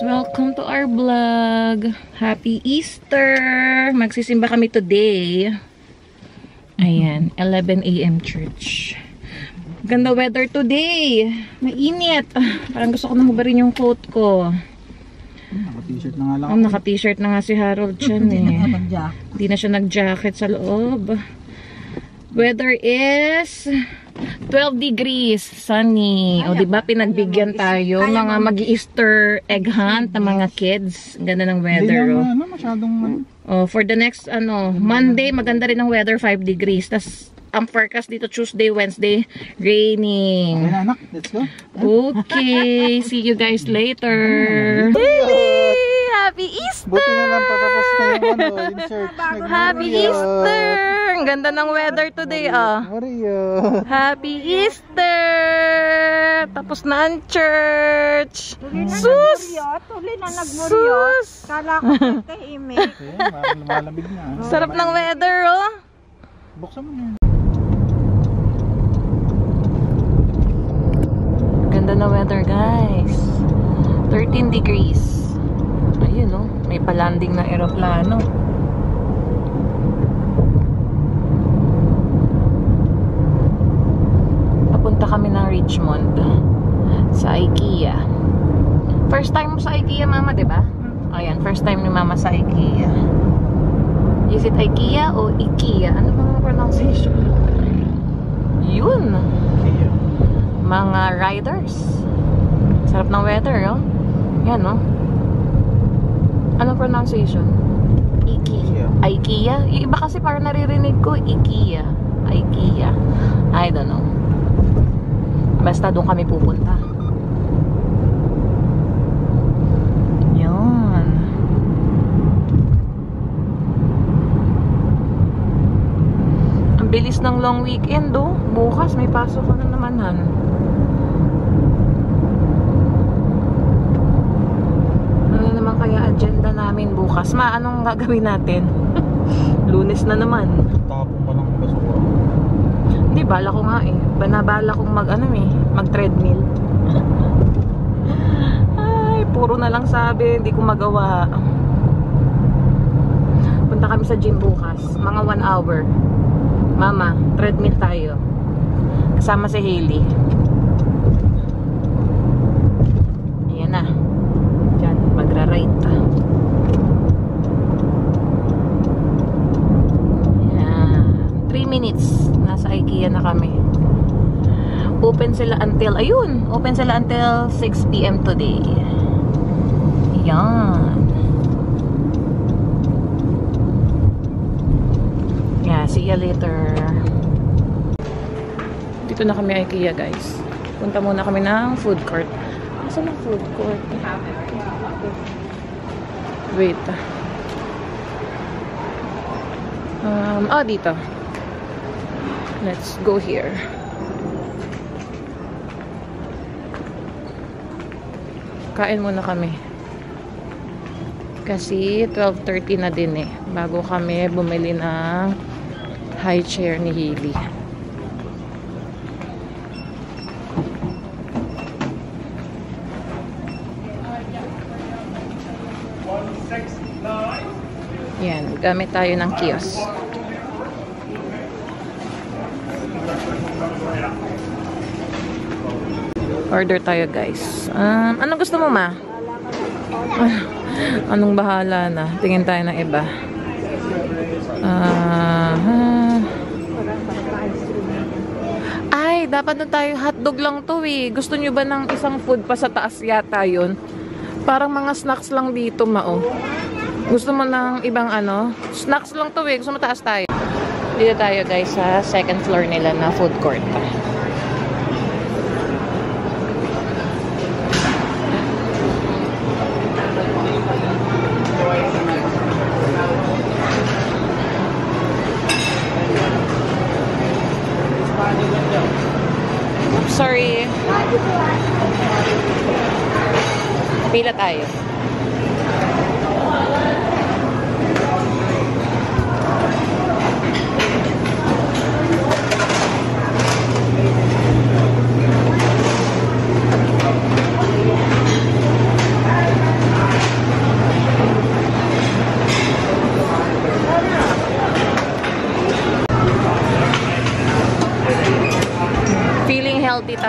Welcome to our vlog. Happy Easter! Magsisimba kami today. Ayan, 11 AM church. Ganda weather today. Mainit. Parang gusto ko na hubarin yung coat ko. Naka-t-shirt na nga lang. Naka-t-shirt na nga si Harold dyan eh. Hindi na siya nag-jacket sa loob. Weather is 12 degrees, sunny. O diba pinagbigyan tayo mga mag-Easter egg hunt ng mga kids. Ganda ng weather. Hindi naman masyadong for the next Monday, maganda rin ang weather, 5 degrees. Tas ang forecast dito Tuesday, Wednesday, raining. Okay na anak, let's go. Okay, see you guys later. Happy Easter! Buti na lang patapos na yung insert. Happy Easter! Ang ganda ng weather today, Mario. Happy Easter! Tapos na ang church. Sus! Sus! Kala ko tahimik. Malamig na. Sarap ng weather, oh. Buksan mo na. Ganda na weather, guys. 13 degrees. Ayun, oh. May palanding na aeroplano. Papunta kami ng Richmond sa IKEA. First time mo sa IKEA, Mama, diba? Ayan, first time ni Mama sa IKEA. Is it IKEA o IKEA? Ano ba ang pronunciation? Yun. Mga riders. Sarap ng weather, oh. Yan, oh. Anong pronunciation? IKEA. IKEA? Yung iba kasi parang naririnig ko, IKEA. IKEA. I don't know. Basta doon kami pupunta. Yan. Ang bilis ng long weekend, oh. Bukas may pasok ka na naman, Han. Kaya agenda namin bukas. Anong gagawin natin? Lunes na naman. Tapong pa lang basura. Hindi, bala ko nga eh. Banabala kong mag-treadmill. Ay, puro na lang sabi. Hindi ko magawa. Punta kami sa gym bukas. Mga 1 hour. Mama, treadmill tayo. Kasama si Hailey. Ayan na. Magra-right. Yan. 3 minutes. Nasa IKEA na kami. Open sila until, ayun, open sila until 6 PM today. Yan. Yeah, see you later. Dito na kami IKEA, guys. Punta muna kami ng food court. Saan ang food court? Wait. Dito. Let's go here. Kain muna kami. Kasi 12:30 na din eh. Bago kami bumili ng high chair ni Hailey. Yan, gamit tayo ng kiosk. Order tayo, guys. Anong gusto mo, Ma? Anong bahala na? Tingin tayo ng iba. Ay, dapat na tayo hotdog lang to eh. Gusto nyo ba ng isang food pa sa taas yata yun? Parang mga snacks lang dito, Mao. Gusto mo ng ibang snacks lang to eh. Gusto mo taas tayo. Dito tayo, guys, sa second floor nila na food court. Sorry. Pila tayo.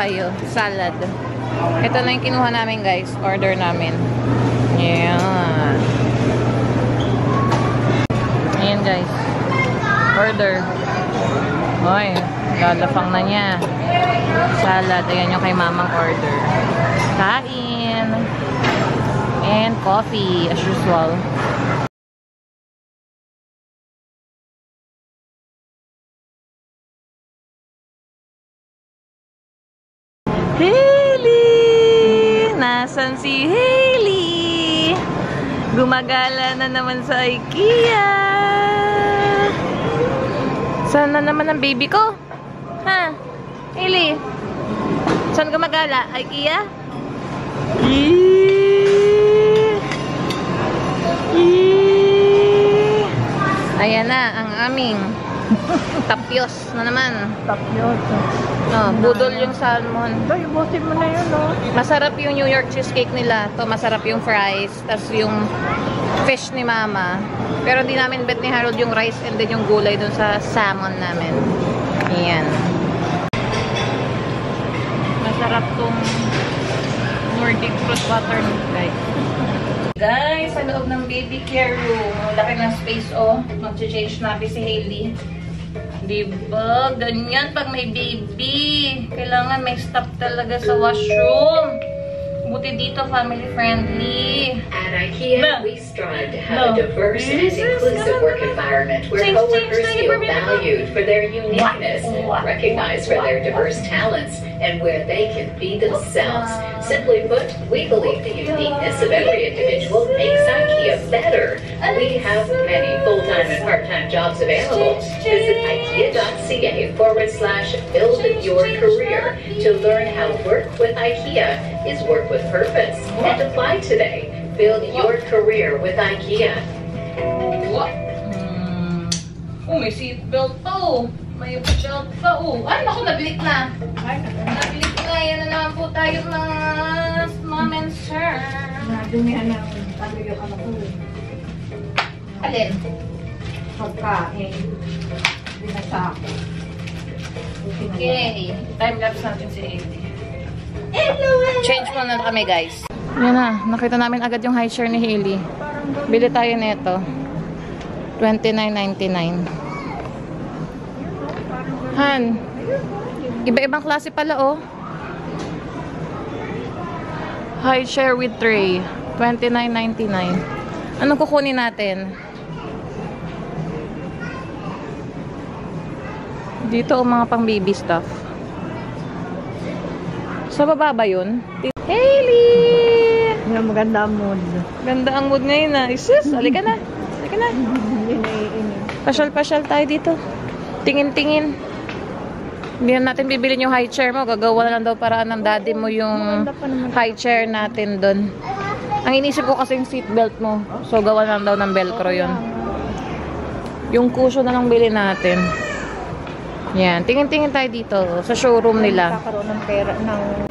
tayo. Salad. Ito na yung kinuha namin, guys. Order namin. Ayan. Ayan, guys. Order. Oy, lalapang na niya. Salad. Ayan yung kay mamang order. Kain. And coffee, as usual. Hailey! Nasaan si Hailey? Gumagala na naman sa IKEA. Saan na naman ang baby ko? Ha? Hailey? Saan gumagala? IKEA? Ayan na, ang aming tapyos na naman. Tapyos. Oh, budol yung salmon. Ito, ibusin mo na yun, oh. Masarap yung New York cheesecake nila. To masarap yung fries. Tapos yung fish ni Mama. Pero hindi namin bet ni Harold yung rice and then yung gulay dun sa salmon namin. Ayan. Masarap tong Nordic fruit butter, guys. Guys, sa loob ng baby care room. Laki ng space, oh. Mag-change natin si Hailey. Diba? Ganyan pag may baby. Kailangan may stop talaga sa washroom. Buti dito, family friendly. At IKEA, we strive to have a diverse and inclusive work environment where coworkers feel valued for their uniqueness, recognized for their diverse talents, and where they can be themselves. Simply put, we believe the uniqueness of every individual makes IKEA better. We have many full-time and part-time jobs available. Visit IKEA.ca/build your career to learn how work with IKEA is work with purpose, and apply today. Build your career with IKEA. What? Oh, may seatbelt pa, oh. May belt pa, oh. Ay, naku, nablik na. Nablik na. Yan na naman po tayo mas mom and sir. Nadumihan ng taluyo ka na po. Alin? Pagkain. Binasak. Okay. Time-lapse natin si Eddie. Change muna kami, guys. Yan na. Nakita namin agad yung high share ni Hailey. Bili tayo nito. $29.99. Han. Iba-ibang klase pala, oh. High share with tray. $29.99. Anong kukunin natin? Dito, oh, mga pang baby stuff. Sa baba ba yun? Hailey! Yung maganda ang mood. Ganda ang mood ngayon, na. Isus, halika na. Halika na. Hindi na iinit. Pasyal-pasyal tayo dito. Tingin-tingin. Hindi na natin bibilin yung high chair mo. Gagawa na lang daw paraan ng daddy mo yung high chair natin doon. Ang inisip ko kasi yung seatbelt mo. So, gawa na lang daw ng velcro yun. Yung cushion na lang bilhin natin. Yan. Tingin-tingin tayo dito. Sa showroom nila. Kakaroon ng pera ng...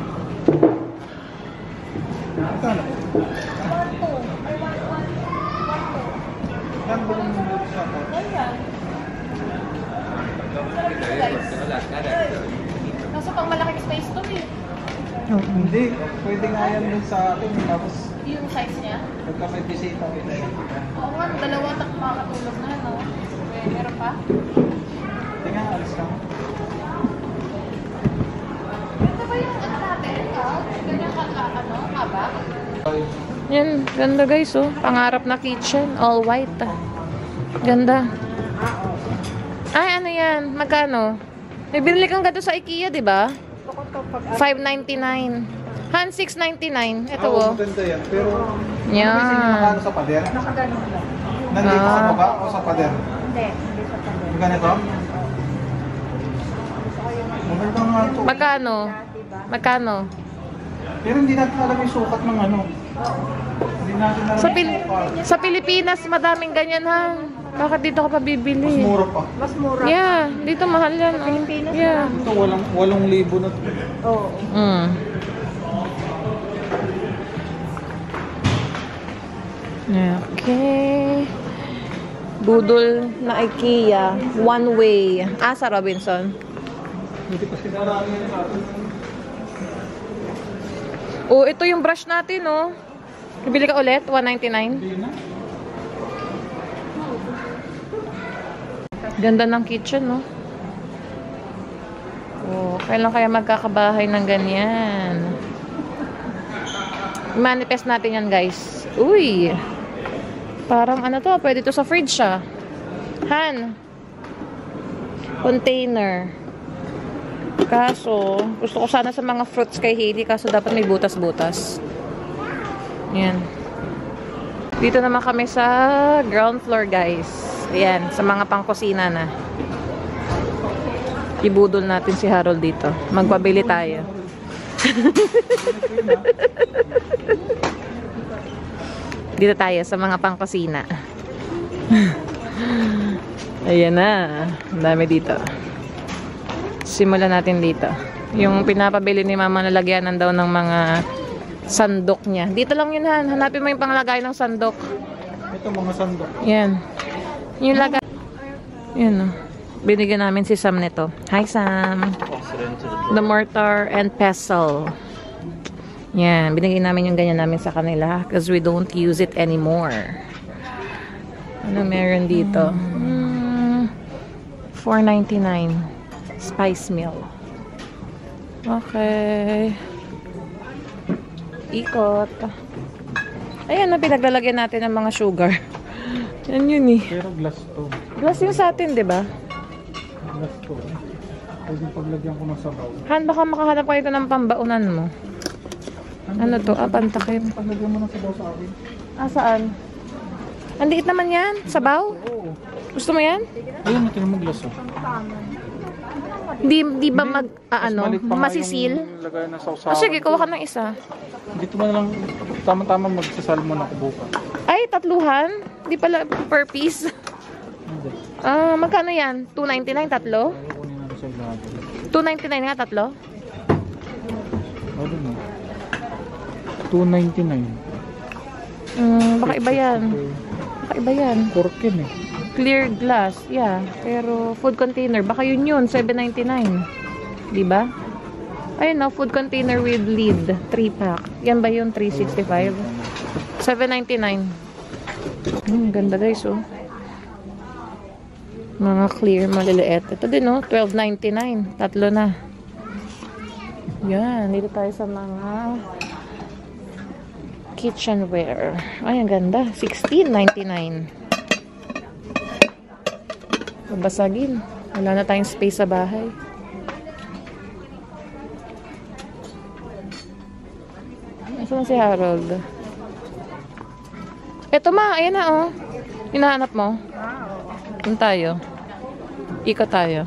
Nasa pang malaking space to eh. Hindi, pwede nga yan dun sa atin. Tapos, Yung size niya? pagka may bisita, Oo nga, dalawa makakatulog na, no? Meron pa? tingnan, alis ka. Ganda ba yung ano natin? Ganyan haba? Yan, ganda guys, oh. Pangarap na kitchen, all white. Ganda. Ay, ano yan? Magkano? May binili kang gado sa IKEA, di ba? $5.99. Han, $6.99. Ito, oh. Maganda yan. Pero, Yan. Kasi yung makano sa pader? Nakaganon lang. Nandito sa baba o sa pader? Hindi sa tabi. Yung ganito? Maganda nga ito. Magkano? Magkano? Pero hindi natin alam yung sukat ng ano. Hindi natin alam yung sukat. Sa Pilipinas, madaming ganyan, ha? Bakit dito ka pa Mas bibili? mura pa. Mas mura. Yeah, dito mahal yan. Sa Pilipinas, Yeah. Ito, 8,000 na ito. Oo. Mm. Okay. Budol na IKEA. One way. Sa Robinson. Hindi kasi marami yan sa atin. Oh, ito yung brush natin, oh. Bibili ka ulit? 199? Hindi na. Ganda ng kitchen, no? Oh, kailan kaya magkakabahay ng ganyan? Manifest natin yan, guys. Uy! Parang ano to? Pwede to sa fridge, ah. Han! Container. Kaso, gusto ko sana sa mga fruits kay Hailey, kaso dapat may butas-butas. Yan. Dito naman kami sa ground floor, guys. Ayan, sa mga pangkusina na. Ibudol natin si Harold dito. Magpabili tayo. Dito tayo sa mga pangkusina. Ayan na. Ang dami dito. Simulan natin dito. Yung pinapabili ni Mama na lagyanan daw ng mga sandok niya. Dito lang yun, Han. Hanapin mo yung panglagay ng sandok. Ito mga sandok. Yan. Yung lagay. Yan, oh. Binigyan namin si Sam nito. Hi, Sam. The mortar and pestle. Yan. Binigyan namin yung ganyan namin sa kanila because we don't use it anymore. Ano meron dito? $4.99. Spice meal. Okay. Ikot. Ayan na, pinaglalagyan natin ng mga sugar. Yan yun eh. Pero glass to. Glass yung sa atin, di ba? Glass to. Pwede paglagyan ko ng sabaw. Han, baka makahanap kayo ng pambaunan mo. Ano to? Ah, pantakip. Paglagyan mo ng sabaw sa akin. Ah, saan? Ang liit naman yan. Sabaw? Oo. Gusto mo yan? Ayun, natin mo glass oh. Di ba mag, ano, Mas maliit pa nga masisil? yung lagay ng O sausawan. sige, kuha ka ng isa. Dito mo na lang, tama-tama magsasalmon ako bukas. Ay, tatluhan? Di pala per piece. Hindi. Ah, magkano yan? $2.99 tatlo? Ayaw kunin natin sa ilalim. $2.99 nga tatlo? Ano mo? $2.99. Baka iba yan. Baka iba yan. Corken eh. Clear glass, yeah. Pero food container, baka yun yun, $7.99. Diba? Ayun no, food container with lid, 3-pack. Yan ba yun, $3.65? $7.99. Ganda guys, oh. Mga clear, maliliit. Ito din, oh, $12.99. Tatlo na. Yan, dito tayo sa mga kitchenware. Ay, ang ganda. $16.99. Babasagin. Wala na tayong space sa bahay. Saan si Harold? Eto ma, ayan na oh. Hinahanap mo? Doon tayo. Ikot tayo.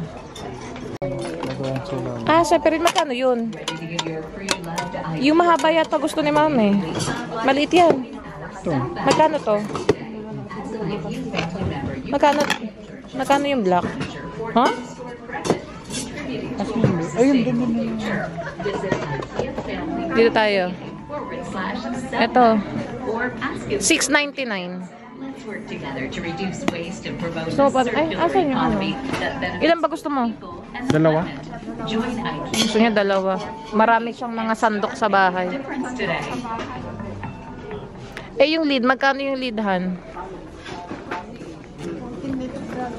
Ah, syempre magkano yun? Yung mahaba yata gusto ni Ma'am eh. Maliit yan. Magkano to? Magkano yung black? Huh? Ayun, dun. Dito tayo. Ito. $6.99. So, ay, asan yung ano? Ilan ba gusto mo? Dalawa? Gusto niya dalawa. Marami siyang mga sandok sa bahay. Eh, yung lid. Magkano yung lid, Han?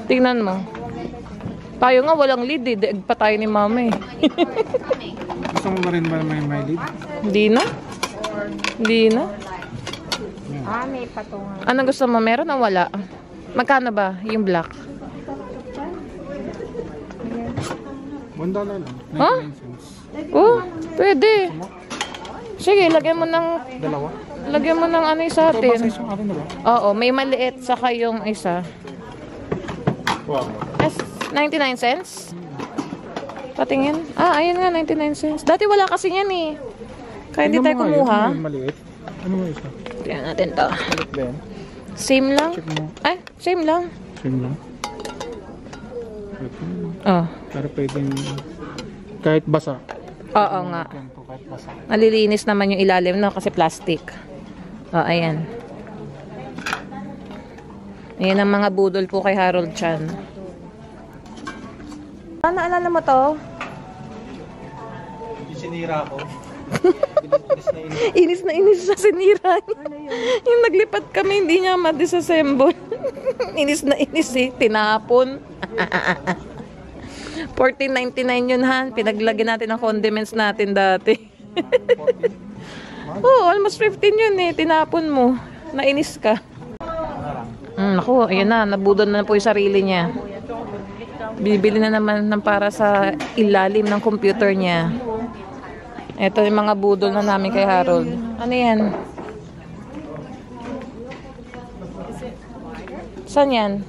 Tingnan mo. Tayo nga walang lid eh. Daig pa tayo ni Mama eh. Gusto mo ba rin ba may lid? Hindi na. Hindi na. Ah, may patungan. Anong gusto mo? Meron o wala? Magkano ba yung black? $1 lang. 99 Huh? cents. Oh, pwede. Sige, lagyan mo ng Dalawa? lagyan mo ng ano sa Ito ba atin. size yung akin na ba? Oo, may maliit saka yung isa. Wow. As 99 cents? Patingin. Ah, ayun nga, 99 cents. Dati wala kasi yan eh. Kaya hindi tayo kumuha. Ano maliit? Ano mo isa? Tingnan natin to. Maliit ba yan? Same lang? Check mo. Ay, same lang. Same lang. Oh. Pero pwedeng kahit basa. Oo nga. Ganito, kahit basa. Malilinis naman yung ilalim no kasi plastic. Oh, ayan. Ayan ang mga budol po kay Harold Chan. Ah, naalala mo to? Sinira ko. Inis na inis siya, sinira niya. Yung naglipat kami, hindi niya ma-disassemble. Inis na inis eh, tinapon. 14.99 yun, Han. Pinaglagyan natin ng condiments natin dati. Oh, almost 15 yun eh, tinapon mo. Nainis ka. Naku, ayun na, nabudol na po yung sarili niya. Bibili na naman ng para sa ilalim ng computer niya. Ito yung mga budol na namin kay Harold. Ano yan? Saan yan?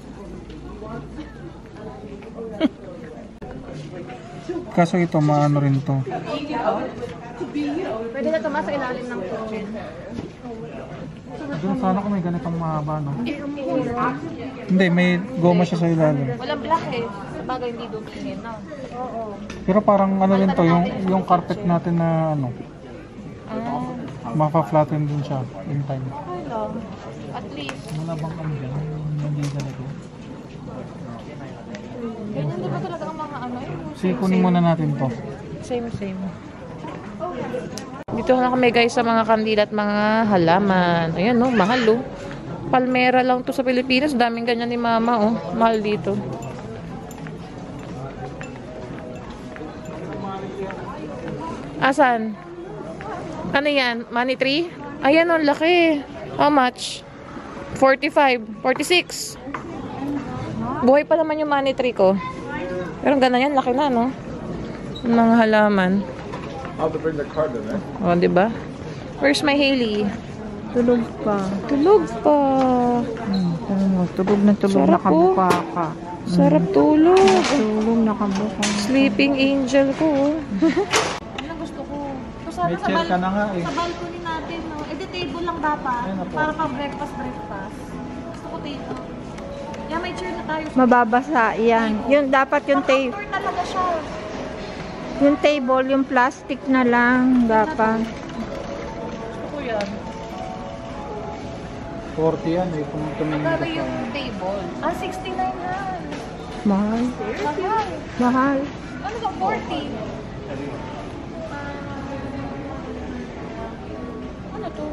Kaso ito, maano rin to. Pwede na tumasa ilalim ng kitchen. Doon sana kung may ganitong mahaba, no? Hindi, may goma siya sa ilalim. Walang black eh. Sabagay hindi dumingin, no? Oo. Pero parang ano rin to, yung carpet natin na ano, mapa-flatten din siya in time. Hello. At least. Wala bang ano dyan? Hindi ganito. Ganyan di ba talaga ang mga ano? Sige, kunin muna natin to. Same. Dito na kami guys sa mga kandila at mga halaman. Ayan no, mahal oh. Palmera lang to sa Pilipinas. Daming ganyan ni Mama oh. Mahal dito. Asan? Ano yan? Money tree? Ayan oh, laki. How much? 45. 46. Buhay pa naman yung money tree ko. Pero gana yan, laki na no? Mga halaman. I'll have to bring the card in, eh? O, diba? Where's my Hailey? Tulog pa. Tulog pa. Tulog na tulog. Sarap Nakabuka ka. Sarap tulog. Tulog, nakabuka. Sleeping angel ko. Ano gusto ko? So, sana May chair ka na nga eh. sa balcony natin, no? Eh, di table lang dapat. Ayun na po. Para pa breakfast. Gusto ko table. Yeah, may chair na tayo. Mababasa, yan. Yung dapat yung Outdoor talaga siya. yung table, yung plastic na lang dapat. Gusto ko yan. 40 yan eh, kung tumingin ka Magkano sa... yung table? Ah, 69 na. Mahal. Mahal. Mahal. Ano ba, 40? Ano to?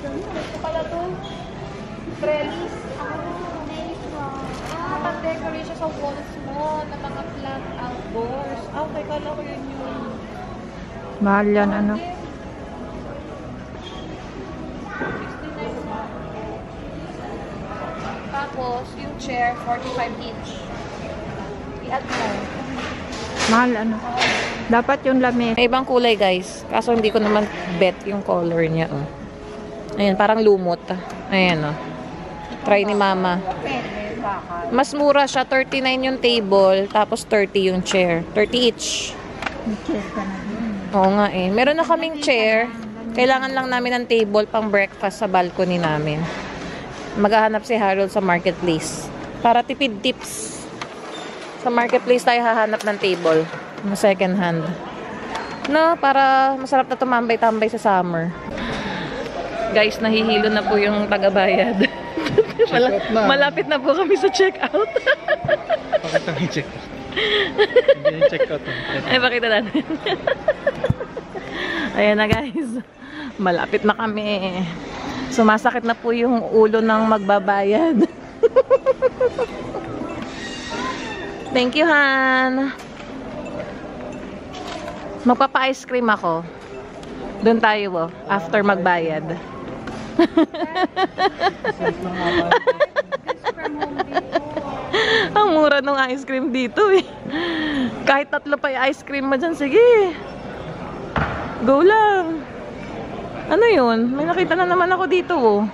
Ito pala to. Trellis. Pang-decorate siya sa walls mo ng mga plant outdoors. Okay, kala ko yun yun. Mahal yan, ano. 69 na. Tapos, yung chair, 45 each. I-add mo. Mahal, ano. Dapat yung lamesa. May ibang kulay, guys. Kaso hindi ko naman bet yung color niya. Oh. Ayan, parang lumot. Ayan, oh. Try ni Mama. Mas mura siya. 39 yung table. Tapos 30 yung chair. 30 each. Oo nga eh. Meron na kaming chair. Kailangan lang namin ng table pang breakfast sa balcony namin. Maghahanap si Harold sa marketplace. Para tipid tips. Sa marketplace tayo hahanap ng table. Na second hand. No, para masarap na tumambay-tambay sa summer. Guys, nahihilo na po yung tagabayad. Malapit na po kami sa check-out. Pakita mo yung check-out. Hindi yung check-out. Ay, pakita natin. Ayan na guys. Malapit na kami. Sumasakit na po yung ulo ng magbabayad. Thank you, Han. Magpapa-ice cream ako. Doon tayo, after magbayad. Ang mura ng ice cream dito eh. Kahit 3 pa yung ice cream mo dyan, sige. Go lang. Ano yun? May nakita na naman ako dito oh.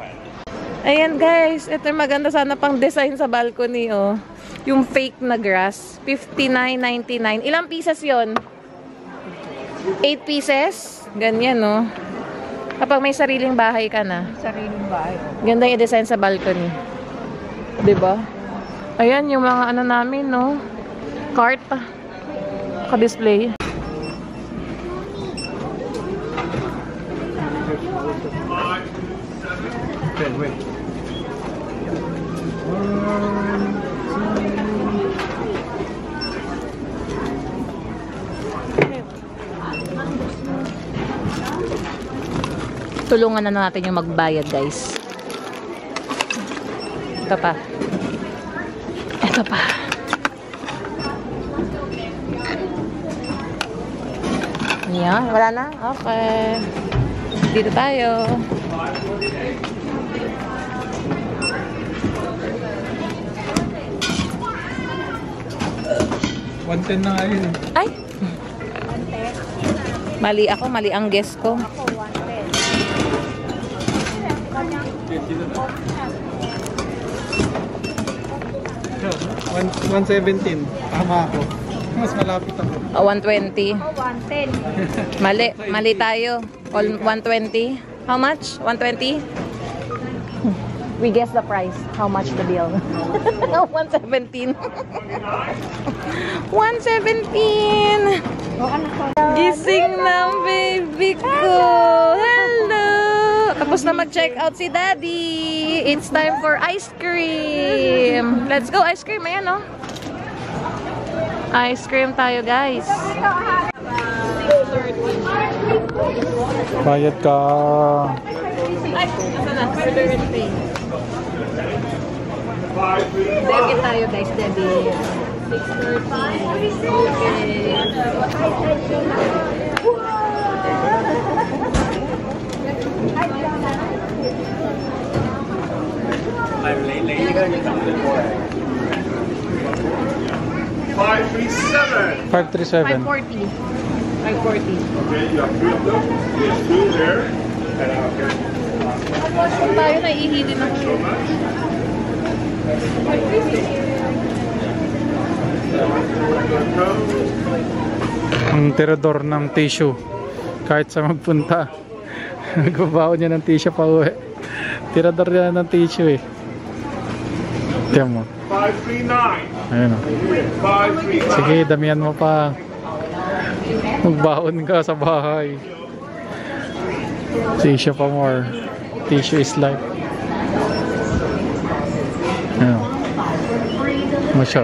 Ayan guys, ito maganda sana pang design sa balcony oh. Yung fake na grass, 59.99. Ilang pieces yon? 8 pieces? Ganyan oh. Kapag may sariling bahay ka na. Sariling bahay. Ganda yung design sa balcony. 'Di ba? Ayan yung mga ano namin, no. Cart. Ka-display. Okay, wait. Tulungan na natin yung magbayad, guys. Ito pa. Ito pa. Yan, wala na? Okay. Dito tayo. $110 na nga yun. Ay! Mali ako, mali ang guess ko. Ako, 117. Tama ako. Mas malapit ako. 120. Ako, 110. Mali tayo. 120. How much? 120? We guess the price. How much the bill? 117. 117. Gising ng baby ko. Hello. Tapos na mag-check out si Daddy. It's time for ice cream. Let's go ice cream. Ayan, no? Ice cream tayo, guys. Bayad ka. Ay, nasa na? Order and pay. Debit tayo, guys. Debit. 6:30. Okay. I'm late. You're gonna get something for it. 537. 537. 540. 540. Okay, you have 3 of them. There's 2 there. And okay. Kung tayo, naiihili na So much. Ang tirador ng tissue. Kahit sa magpunta. Nagbabaon niya ng tissue pa uwi. Tirador niya ng tissue eh. Tiyan mo. 539. Ayun o. 539. Sige, damihan mo pa. Magbaon ka sa bahay. Tissue pa more. Tissue is life. Ayun. Masya.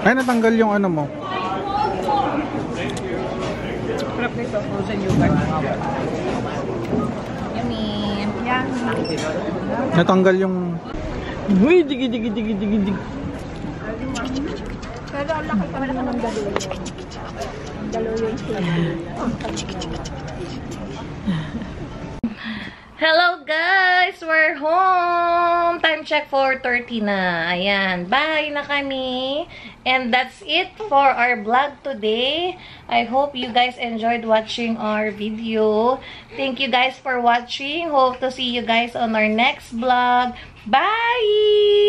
Ay, natanggal yung ano mo. Sarap nito, frozen yogurt. Yummy. Natanggal yung... Uy, digi. Pero ang laki pa naman ng galo. Galo yung Hello guys! We're home! Time check 4:30 na. Ayan. Bye na kami. And that's it for our vlog today. I hope you guys enjoyed watching our video. Thank you guys for watching. Hope to see you guys on our next vlog. Bye!